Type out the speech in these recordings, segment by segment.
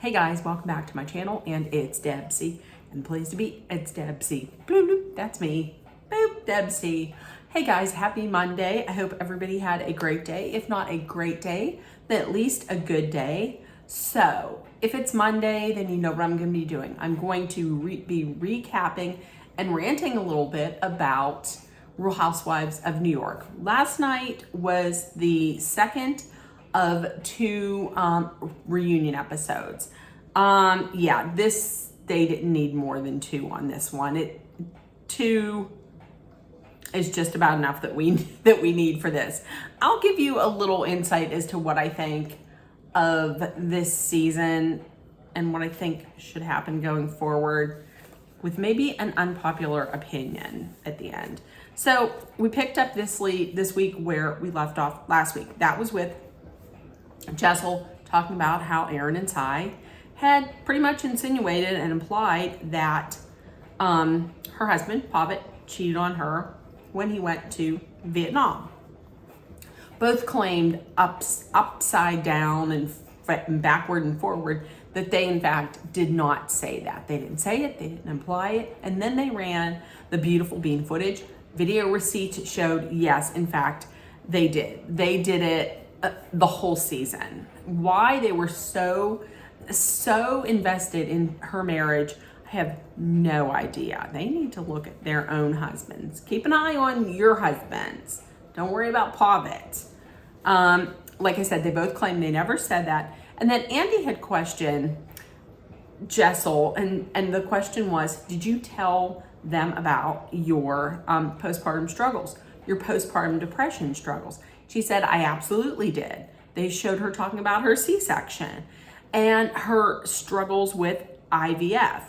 Hey guys, welcome back to my channel, and it's Debsy, and the place to be, it's Debsy. Bloop, bloop, that's me. Boop, Debsy. Hey guys, happy Monday. I hope everybody had a great day. If not a great day, then at least a good day. So, if it's Monday, then you know what I'm going to be doing. I'm going to be recapping and ranting a little bit about Real Housewives of New York. Last night was the second of two reunion episodes. Yeah, they didn't need more than two on this one. Two is just about enough that we need for this. I'll give you a little insight as to what I think of this season and what I think should happen going forward, with maybe an unpopular opinion at the end. So we picked up this week where we left off last week. That was with Jessel talking about how Aaron and Sai had pretty much insinuated and implied that her husband, Pavitt, cheated on her when he went to Vietnam. Both claimed upside down and backward and forward that they, in fact, did not say that. They didn't say it, they didn't imply it, and then they ran the beautiful bean footage. Video receipts showed, yes, in fact, they did. They did it the whole season. Why they were so invested in her marriage, I have no idea. They need to look at their own husbands. Keep an eye on your husbands. Don't worry about Pavitt. Like I said, they both claimed they never said that. And then Andy had questioned Jessel, and the question was, did you tell them about your postpartum struggles, your postpartum depression struggles? She said, I absolutely did. They showed her talking about her C-section and her struggles with IVF.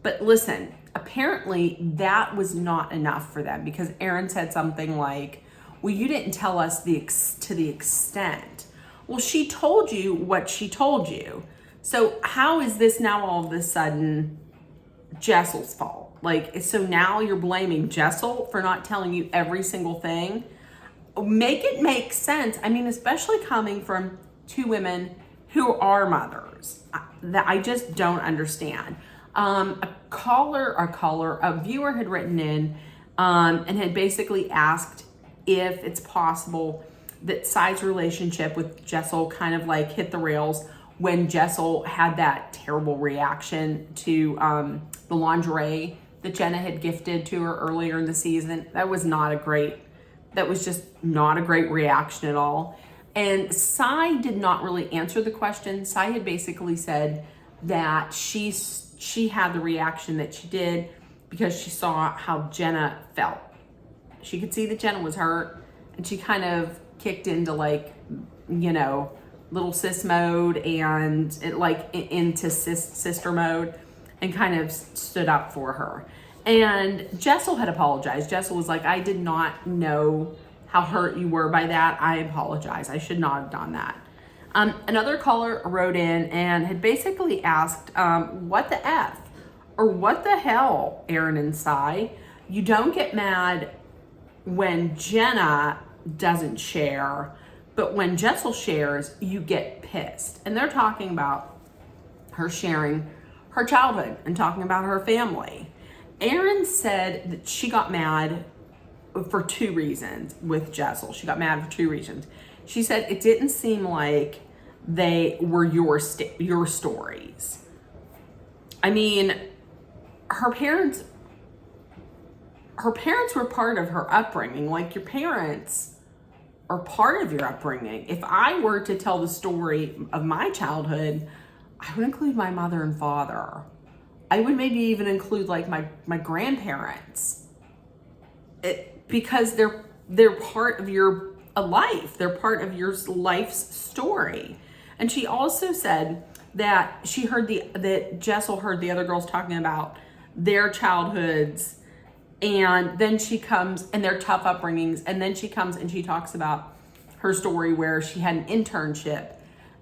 But listen, apparently that was not enough for them, because Aaron said something like, well, you didn't tell us to the extent. Well, she told you what she told you. So how is this now all of a sudden Jessel's fault? Like, so now you're blaming Jessel for not telling you every single thing? Make it make sense. I mean, especially coming from two women who are mothers. I just don't understand. A viewer had written in and had basically asked if it's possible that Sai's relationship with Jessel kind of like hit the rails when Jessel had that terrible reaction to the lingerie that Jenna had gifted to her earlier in the season. That was just not a great reaction at all. And Sai did not really answer the question. Sai had basically said that she had the reaction that she did because she saw how Jenna felt. She could see that Jenna was hurt, and she kind of kicked into little sis mode and into sister mode, and kind of stood up for her. And Jessel had apologized. Jessel was like, I did not know how hurt you were by that. I apologize. I should not have done that. Another caller wrote in and had basically asked, what the F or what the hell, Aaron and Sai? You don't get mad when Jenna doesn't share, but when Jessel shares, you get pissed. And they're talking about her sharing her childhood and talking about her family. Aaron said that she got mad for two reasons with Jessel. She got mad for two reasons. She said it didn't seem like they were your stories. I mean, her parents were part of her upbringing. Like, your parents are part of your upbringing. If I were to tell the story of my childhood, I would include my mother and father. I would maybe even include like my grandparents, because they're part of your life. They're part of your life's story. And she also said that that Jessel heard the other girls talking about their childhoods, and then she comes and their tough upbringings, and then she comes and she talks about her story where she had an internship,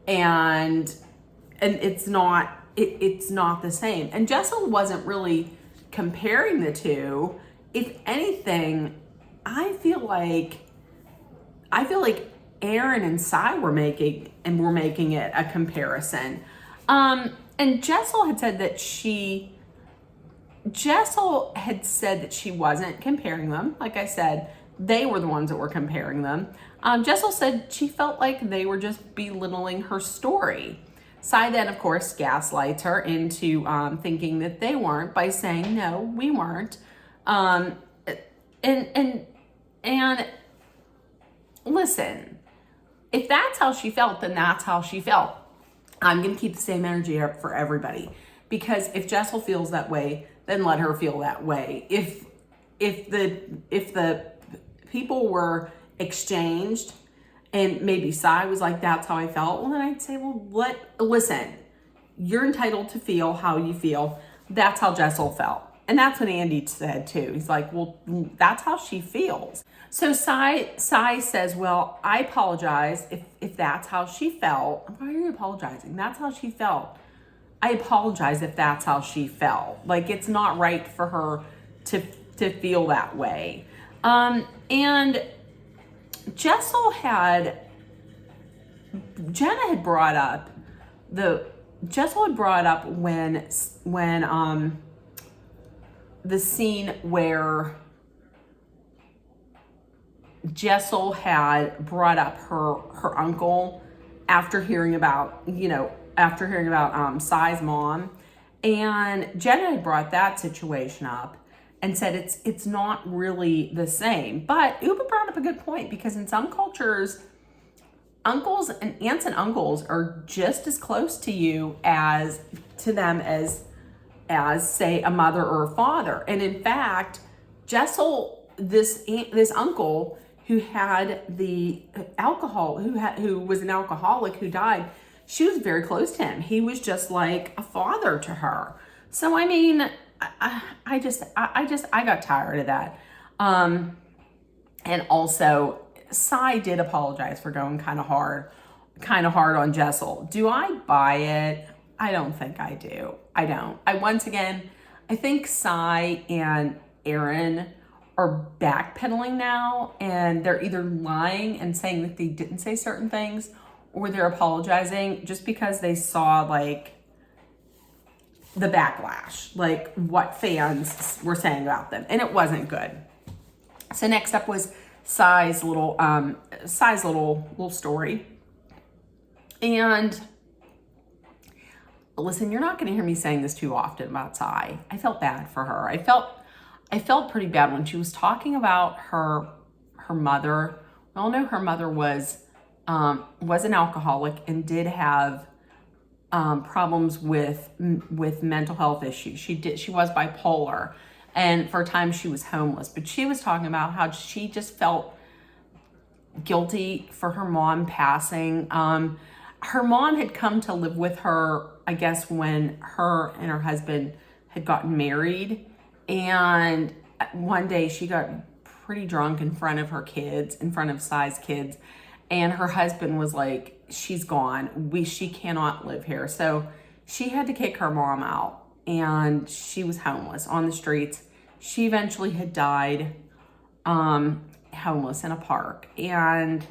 and it's not the same. And Jessel wasn't really comparing the two. If anything, I feel like Aaron and Sai were making it a comparison. And Jessel had said that she wasn't comparing them. Like I said, they were the ones that were comparing them. Jessel said she felt like they were just belittling her story. Sai then, of course, gaslights her into thinking that they weren't by saying, no, we weren't. And listen, if that's how she felt, then that's how she felt. I'm going to keep the same energy up for everybody, because if Jessel feels that way, then let her feel that way. If the people were exchanged and maybe Sai was like, that's how I felt, well, then I'd say, well, listen, you're entitled to feel how you feel. That's how Jessel felt. And that's what Andy said too. He's like, well, that's how she feels. So Sai says, well, I apologize if that's how she felt. Why are you apologizing? That's how she felt. I apologize if that's how she felt. Like, it's not right for her to feel that way. And Jenna had brought up when the scene where Jessel had brought up her uncle after hearing about Sai's mom, and Jenna had brought that situation up and said it's not really the same. But Uba brought up a good point, because in some cultures, uncles and aunts and uncles are just as close to you as say a mother or a father. And in fact, Jessel, this uncle who had the alcohol, who was an alcoholic who died, she was very close to him. He was just like a father to her. So I mean, I got tired of that. And also, Sai did apologize for going kind of hard on Jessel. Do I buy it? I don't think I do. I don't. I think Sai and Aaron are backpedaling now, and they're either lying and saying that they didn't say certain things, or they're apologizing just because they saw like the backlash, like what fans were saying about them, and it wasn't good. So next up was Sai's little story. And listen, you're not going to hear me saying this too often about Sai. I felt bad for her. I felt pretty bad when she was talking about her mother. We all know her mother was an alcoholic and did have problems with mental health issues. She was bipolar, and for a time she was homeless. But she was talking about how she just felt guilty for her mom passing. Her mom had come to live with her, I guess, when her and her husband had gotten married. And one day she got pretty drunk in front of her kids, in front of Sai's kids. And her husband was like, she's gone. She cannot live here. So she had to kick her mom out, and she was homeless on the streets. She eventually had died homeless in a park. And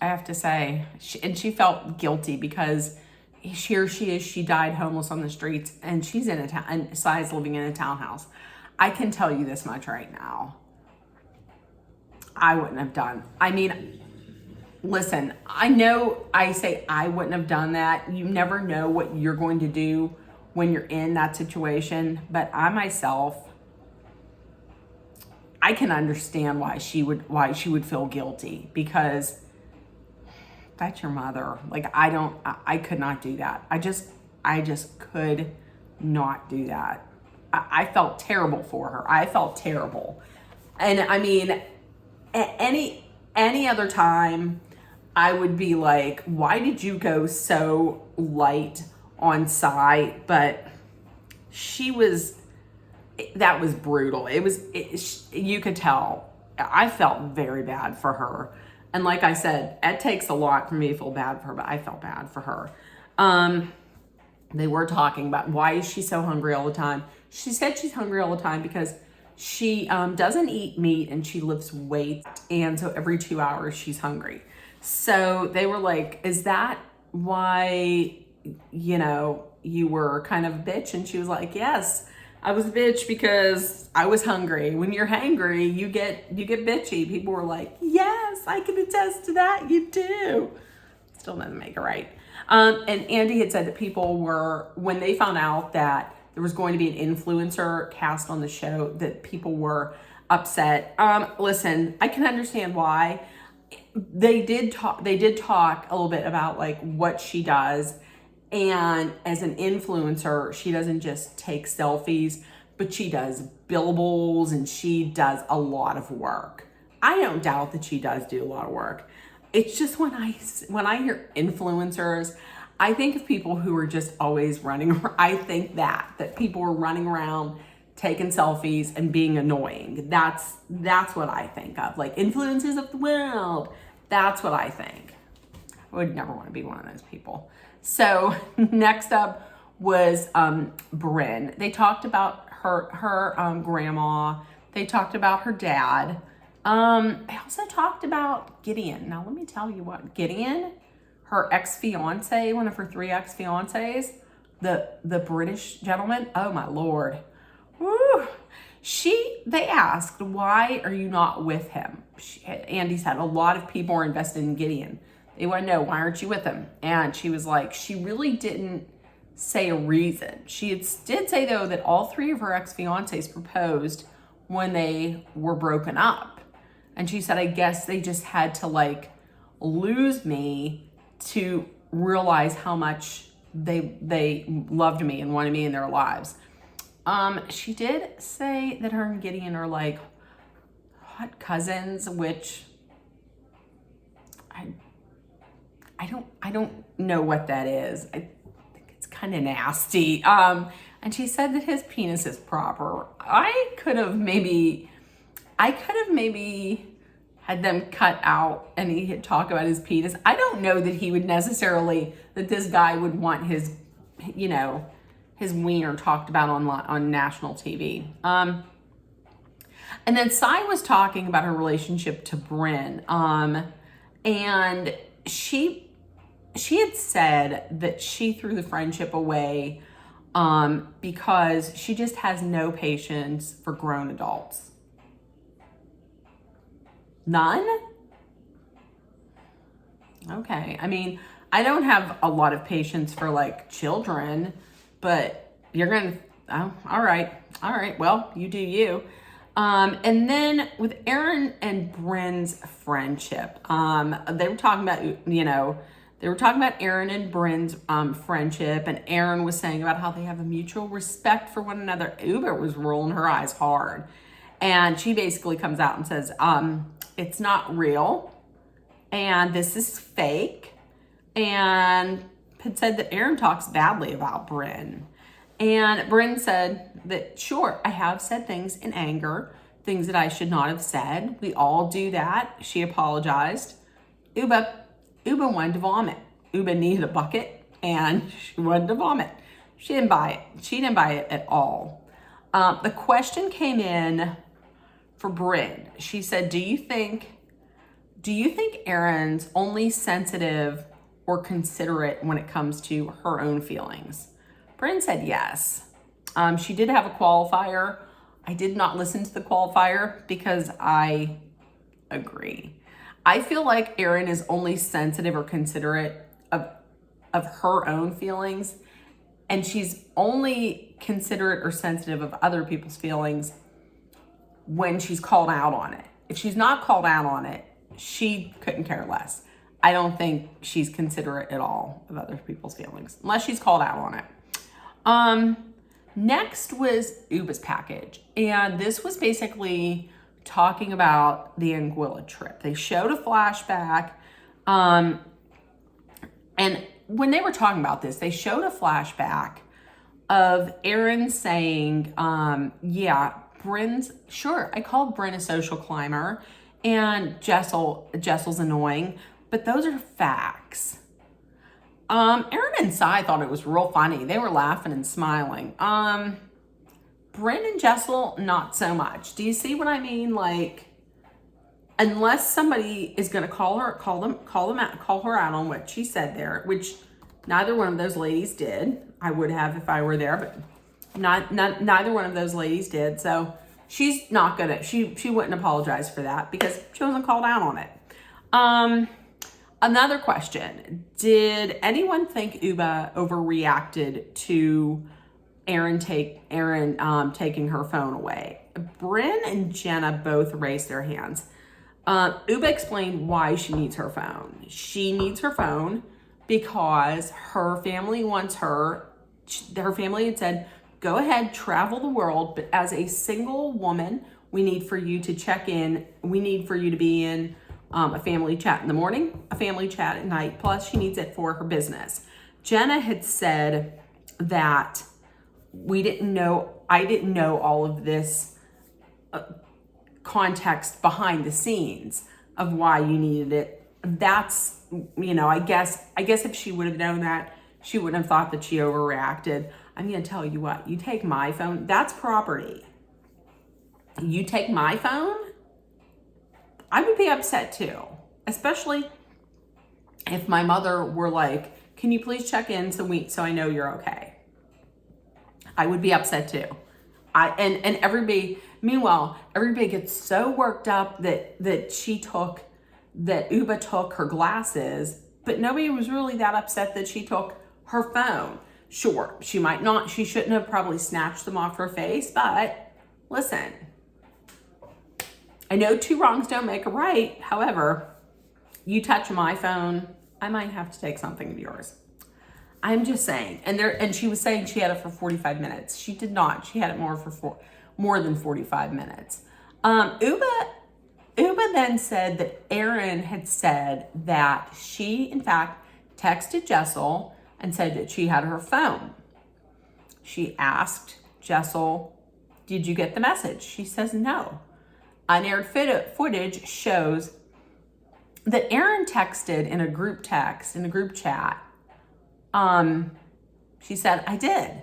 I have to say, she felt guilty because here she is, she died homeless on the streets, and she's in a town, and Sai's living in a townhouse. I can tell you this much right now. I wouldn't have done. I mean, listen, I know I say I wouldn't have done that. You never know what you're going to do when you're in that situation. But I myself, I can understand why she would feel guilty, because that's your mother. Like, I could not do that. I just could not do that. I felt terrible for her. I felt terrible. And I mean, any other time I would be like, why did you go so light on Sai? But that was brutal. You could tell. I felt very bad for her. And like I said, it takes a lot for me to feel bad for her, but I felt bad for her. They were talking about, why is she so hungry all the time? She said she's hungry all the time because she doesn't eat meat and she lifts weights. And so every 2 hours she's hungry. So they were like, is that why, you know, you were kind of a bitch. And she was like, yes, I was a bitch because I was hungry. When you're hangry, you get bitchy. People were like, yes, I can attest to that. You do. Still doesn't make it right. And Andy had said that people were, when they found out that there was going to be an influencer cast on the show, that people were upset. Listen, I can understand why. They did talk a little bit about like what she does. And as an influencer, she doesn't just take selfies, but she does billables and she does a lot of work. I don't doubt that she does do a lot of work. It's just when I hear influencers, I think of people who are just always running. I think that people are running around taking selfies and being annoying. That's what I think of. Like influencers of the world. That's what I think. I would never want to be one of those people. So next up was Brynn. They talked about her grandma. They talked about her dad. They also talked about Gideon. Now let me tell you what, Gideon, her ex-fiance, one of her 3 ex-fiancés, the British gentleman, oh my Lord. Woo. They asked, why are you not with him? Andy said, a lot of people are invested in Gideon. They want to know, why aren't you with him? And she was like, she really didn't say a reason. She did say, though, that all 3 of her ex-fiancés proposed when they were broken up. And she said, I guess they just had to like lose me to realize how much they loved me and wanted me in their lives. She did say that her and Gideon are like hot cousins, which I don't know what that is. I think it's kind of nasty. And she said that his penis is proper. I could have maybe had them cut out and he had talk about his penis. I don't know that he would necessarily, that this guy would want his, you know, his wiener talked about on national TV. And then Sai was talking about her relationship to Brynn. And she had said that she threw the friendship away because she just has no patience for grown adults. None? Okay. I mean, I don't have a lot of patience for like children, but you're going to, oh, all right. Well, you do you. And then with Aaron and Brynn's friendship, they were talking about, Aaron and Brynn's friendship, and Aaron was saying about how they have a mutual respect for one another. Uber was rolling her eyes hard. And she basically comes out and says, it's not real, and this is fake, and had said that Aaron talks badly about Brynn. And Brynn said that, sure, I have said things in anger, things that I should not have said. We all do that. She apologized. Uba wanted to vomit. Uba needed a bucket, and she wanted to vomit. She didn't buy it. She didn't buy it at all. The question came in for Brynn. She said, do you think Aaron's only sensitive or considerate when it comes to her own feelings? Brynn said yes. She did have a qualifier. I did not listen to the qualifier because I agree. I feel like Aaron is only sensitive or considerate of her own feelings, and she's only considerate or sensitive of other people's feelings when she's called out on it. If she's not called out on it, she couldn't care less. I don't think she's considerate at all of other people's feelings, unless she's called out on it. Next was Uba's package. And this was basically talking about the Anguilla trip. They showed a flashback. And when they were talking about this, they showed a flashback of Aaron saying, I called Brynn a social climber and Jessel's annoying, but those are facts. Aaron and Sai thought it was real funny. They were laughing and smiling. Brynn and Jessel, not so much. Do you see what I mean? Like, unless somebody is going to call her out on what she said there, which neither one of those ladies did. I would have if I were there, but neither one of those ladies did. So she's not gonna, she wouldn't apologize for that because she wasn't called out on it. Another question: did anyone think Uba overreacted to Erin taking her phone away? Brynn and Jenna both raised their hands. Uba explained why she needs her phone. She needs her phone because her family wants her. Her family had said, go ahead, travel the world, but as a single woman, we need for you to check in. We need for you to be in a family chat in the morning, a family chat at night, plus she needs it for her business. Jenna had said that I didn't know all of this context behind the scenes of why you needed it. That's, I guess if she would have known that, she wouldn't have thought that she overreacted. I'm going to tell you what, you take my phone, that's property. You take my phone, I would be upset too, especially if my mother were like, can you please check in so I know you're okay? I would be upset too. And everybody, meanwhile, everybody gets so worked up that Uba took her glasses, but nobody was really that upset that she took her phone. Sure, she shouldn't have probably snatched them off her face, but listen, I know two wrongs don't make a right. However, you touch my phone, I might have to take something of yours. I'm just saying. And she was saying she had it for 45 minutes. She did not. She had it more than 45 minutes. Uba then said that Erin had said that she, in fact, texted Jessel and said that she had her phone. She asked Jessel, did you get the message? She says no. Unaired footage shows that Erin texted in a group chat. She said, I did.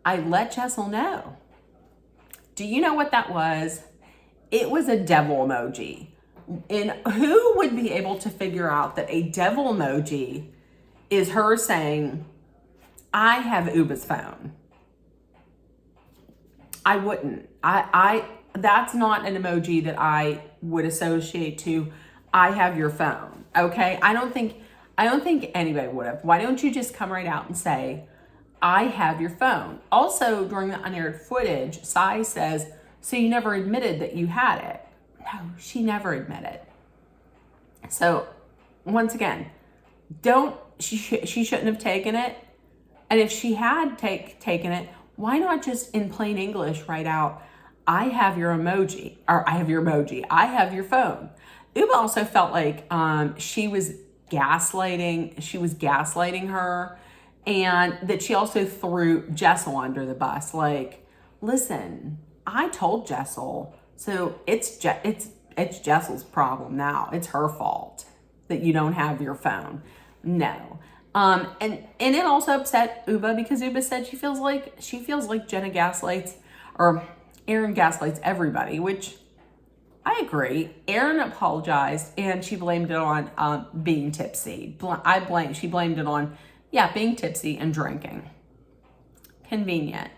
I let Jessel know. Do you know what that was? It was a devil emoji. And who would be able to figure out that a devil emoji is her saying, I have Uba's phone? I wouldn't. That's not an emoji that I would associate to, I have your phone. Okay? I don't think anybody would have. Why don't you just come right out and say, I have your phone? Also, during the unaired footage, Sai says, so you never admitted that you had it. No, she never admitted. So, once again, she shouldn't have taken it. And if she had taken it, why not just in plain English write out, I have your emoji, or I have your emoji, I have your phone. Uba also felt like she was gaslighting her, and that she also threw Jessel under the bus. Like, listen, I told Jessel, so it's Jessel's problem now. It's her fault that you don't have your phone. No. And it also upset Uba because Uba said she feels like Jenna gaslights, or Erin gaslights everybody, which I agree. Erin apologized and she blamed it on being tipsy. She blamed it on, being tipsy and drinking. Convenient.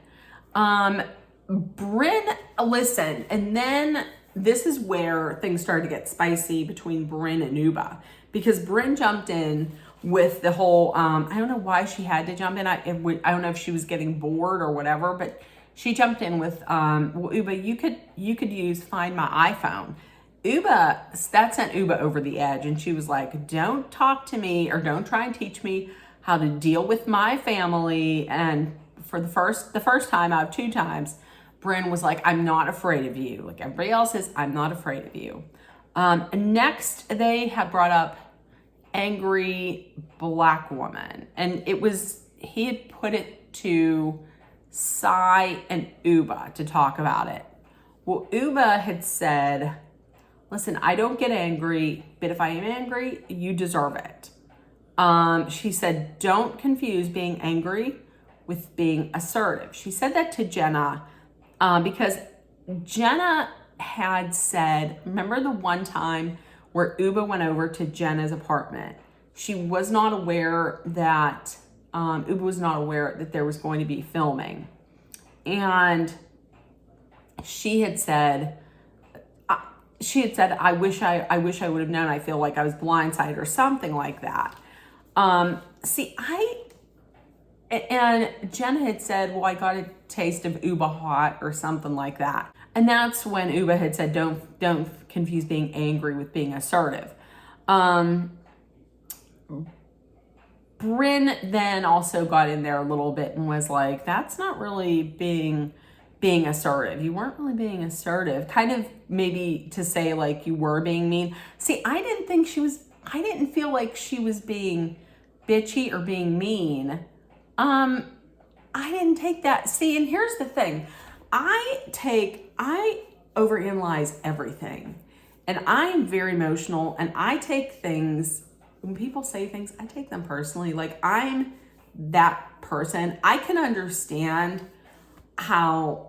Brynn, listen, and then this is where things started to get spicy between Brynn and Uba, because Brynn jumped in with the whole, I don't know why she had to jump in. I don't know if she was getting bored or whatever, but she jumped in with, well, Uba, you could use Find My iPhone. That sent Uba over the edge, and she was like, don't talk to me, or don't try and teach me how to deal with my family. And for the first time out of two times, Brynn was like, I'm not afraid of you. Like everybody else says, I'm not afraid of you. Next, they had brought up angry black woman, and he had put it to Sai and Uba to talk about it. Well, Uba had said, listen, I don't get angry, but if I am angry, you deserve it. She said, don't confuse being angry with being assertive. She said that to Jenna because Jenna had said, remember the one time where Uba went over to Jenna's apartment? She was not aware that, Uba was not aware that there was going to be filming. And she had said, I wish I would have known. I feel like I was blindsided or something like that. And Jenna had said, well, I got a taste of Uba hot or something like that. And that's when Uba had said, don't confuse being angry with being assertive. Bryn then also got in there a little bit and was like, that's not really being assertive. You weren't really being assertive. Kind of maybe to say like you were being mean. See, I didn't feel like she was being bitchy or being mean. I didn't take that. See, and here's the thing. I overanalyze everything. And I'm very emotional, and I take things, when people say things, I take them personally. Like, I'm that person. I can understand how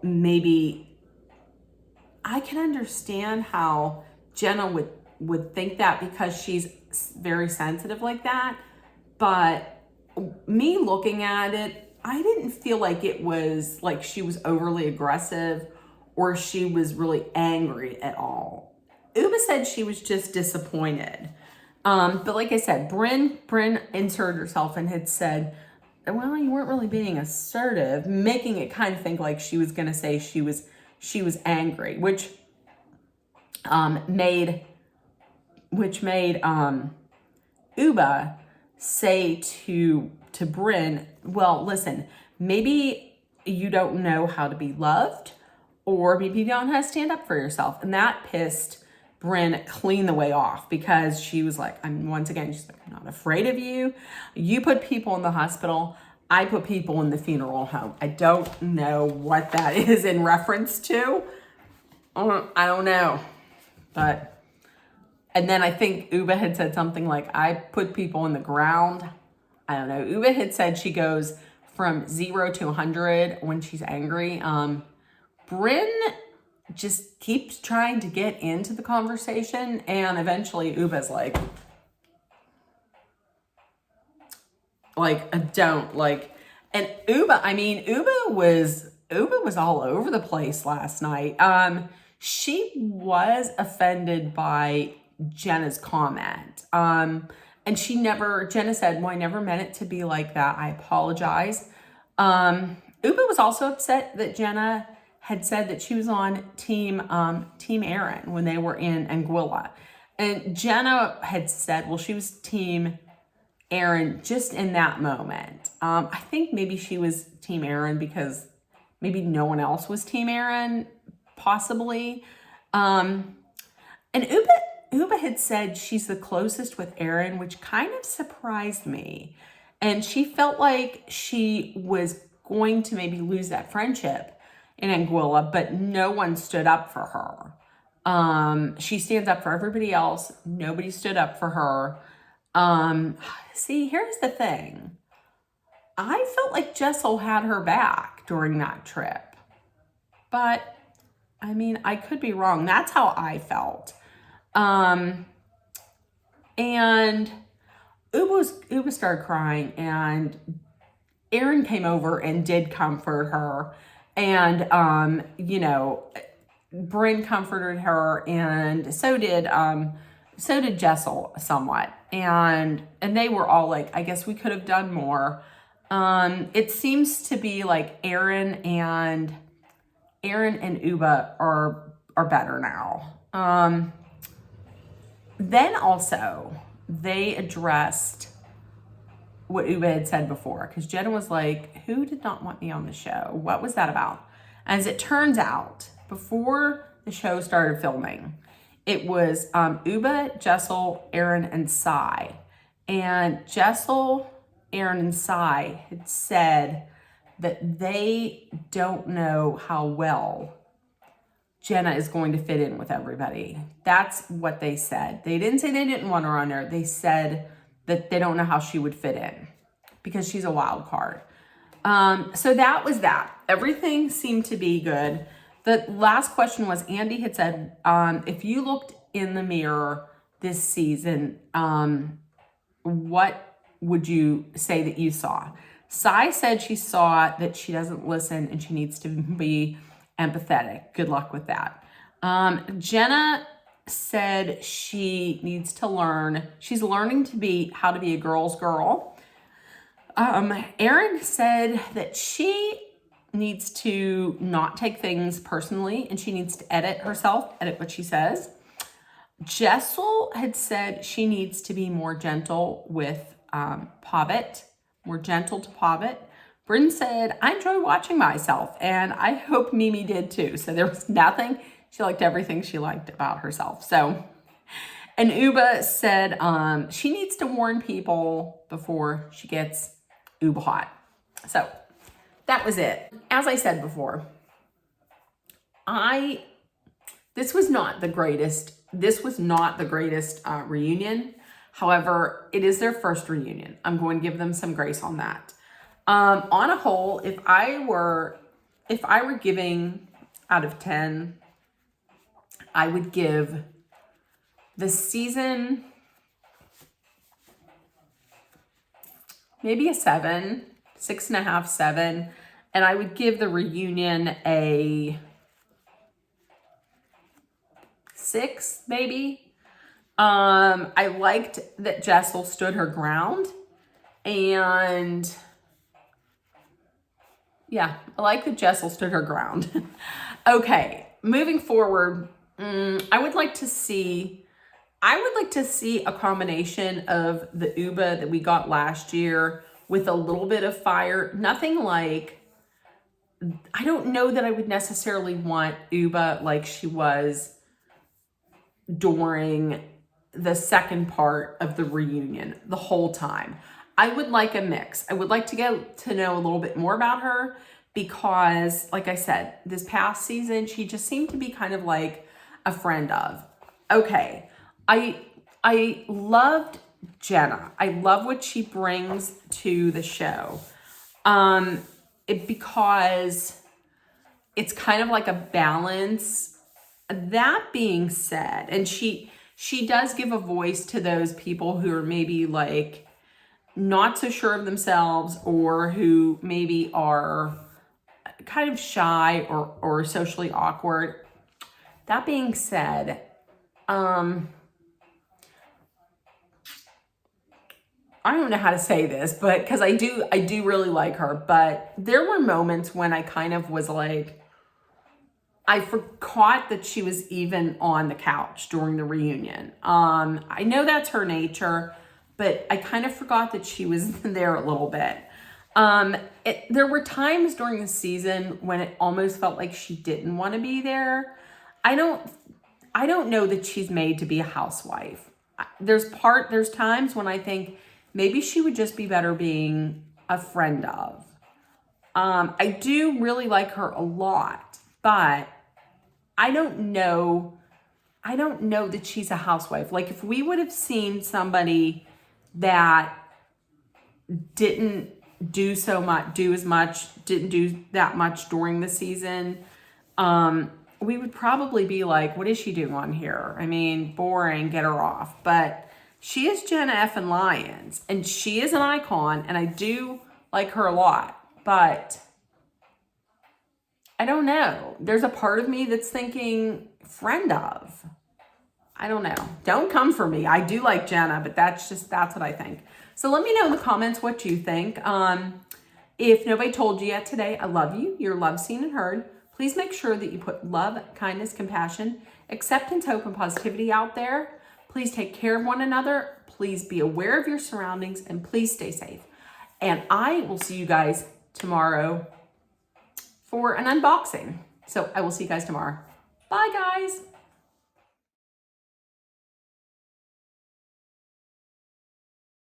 Jenna would think that because she's very sensitive like that. But me looking at it, I didn't feel like it was like she was overly aggressive or she was really angry at all. Uba said she was just disappointed. But like I said, Bryn inserted herself and had said, well, you weren't really being assertive, making it kind of think like she was going to say she was angry, which made Uba say to Bryn, well, listen, maybe you don't know how to be loved, or maybe you don't know how to stand up for yourself. And that pissed Bryn clean the way off, because she was like, she's like, I'm not afraid of you. You put people in the hospital. I put people in the funeral home. I don't know what that is in reference to. I don't know. And then I think Uba had said something like, I put people in the ground. I don't know. Uba had said she goes from 0 to 100 when she's angry. Bryn just keeps trying to get into the conversation, and eventually Uba's like, don't like, and Uba was all over the place last night. She was offended by Jenna's comment. And Jenna said, well, I never meant it to be like that. I apologize. Uba was also upset that Jenna had said that she was on team Aaron when they were in Anguilla. And Jenna had said, well, she was team Aaron just in that moment. I think maybe she was team Aaron because maybe no one else was team Aaron, possibly. And Uba had said she's the closest with Aaron, which kind of surprised me. And she felt like she was going to maybe lose that friendship in Anguilla, but no one stood up for her. She stands up for everybody else. Nobody stood up for her. See, here's the thing. I felt like Jessel had her back during that trip. But, I mean, I could be wrong. That's how I felt. And Uba started crying, and Aaron came over and did comfort her. And, Bryn comforted her, and so did Jessel somewhat. And they were all like, I guess we could have done more. It seems to be like Aaron and Uba are better now. Then also they addressed what Uba had said before, because Jenna was like, who did not want me on the show? What was that about? As it turns out, before the show started filming, it was Uba, Jessel, Aaron, and Sai. And Jessel, Aaron, and Sai had said that they don't know how well Jenna is going to fit in with everybody. That's what they said. They didn't say they didn't want her on there. They said that they don't know how she would fit in because she's a wild card. So that was that. Everything seemed to be good. The last question was, Andy had said, if you looked in the mirror this season, what would you say that you saw? Sai said she saw that she doesn't listen and she needs to be empathetic. Good luck with that. Jenna said she needs to learn. She's learning how to be a girl's girl. Erin said that she needs to not take things personally and she needs to edit what she says. Jessel had said she needs to be more gentle with Pavitt, more gentle to Pavitt. Bryn said, I enjoy watching myself, and I hope Mimi did too. So there was nothing. She liked everything she liked about herself. So, and Uba said she needs to warn people before she gets uber hot. So that was it. As I said before, this was not the greatest reunion. However, it is their first reunion. I'm going to give them some grace on that. On a whole, if I were giving out of 10, I would give the season maybe a 7, 6.5, 7. And I would give the reunion a 6, maybe. I liked that Jessel stood her ground, and yeah, I like that Jessel stood her ground. Okay, moving forward, I would like to see a combination of the Uba that we got last year with a little bit of fire. Nothing like, I don't know that I would necessarily want Uba like she was during the second part of the reunion the whole time. I would like a mix. I would like to get to know a little bit more about her because, like I said, this past season, she just seemed to be kind of like a friend of. Okay, I loved Jenna. I love what she brings to the show. Because it's kind of like a balance. That being said, and she does give a voice to those people who are maybe like not so sure of themselves or who maybe are kind of shy or socially awkward. That being said, I don't know how to say this, but because I do really like her, but there were moments when I kind of was like, I forgot that she was even on the couch during the reunion. I know that's her nature, but I kind of forgot that she was there a little bit. There were times during the season when it almost felt like she didn't want to be there. I don't know that she's made to be a housewife. There's times when I think maybe she would just be better being a friend of. I do really like her a lot, but I don't know that she's a housewife. Like if we would have seen somebody that didn't do that much during the season, we would probably be like, what is she doing on here? I mean, boring, get her off. But she is Jenna effing Lyons, and she is an icon, and I do like her a lot, but I don't know. There's a part of me that's thinking friend of. I don't know. Don't come for me. I do like Jenna, but that's what I think. So let me know in the comments what you think. If nobody told you yet today, I love you. You're loved, seen, and heard. Please make sure that you put love, kindness, compassion, acceptance, hope, and positivity out there. Please take care of one another. Please be aware of your surroundings, and please stay safe. And I will see you guys tomorrow for an unboxing. So I will see you guys tomorrow. Bye, guys.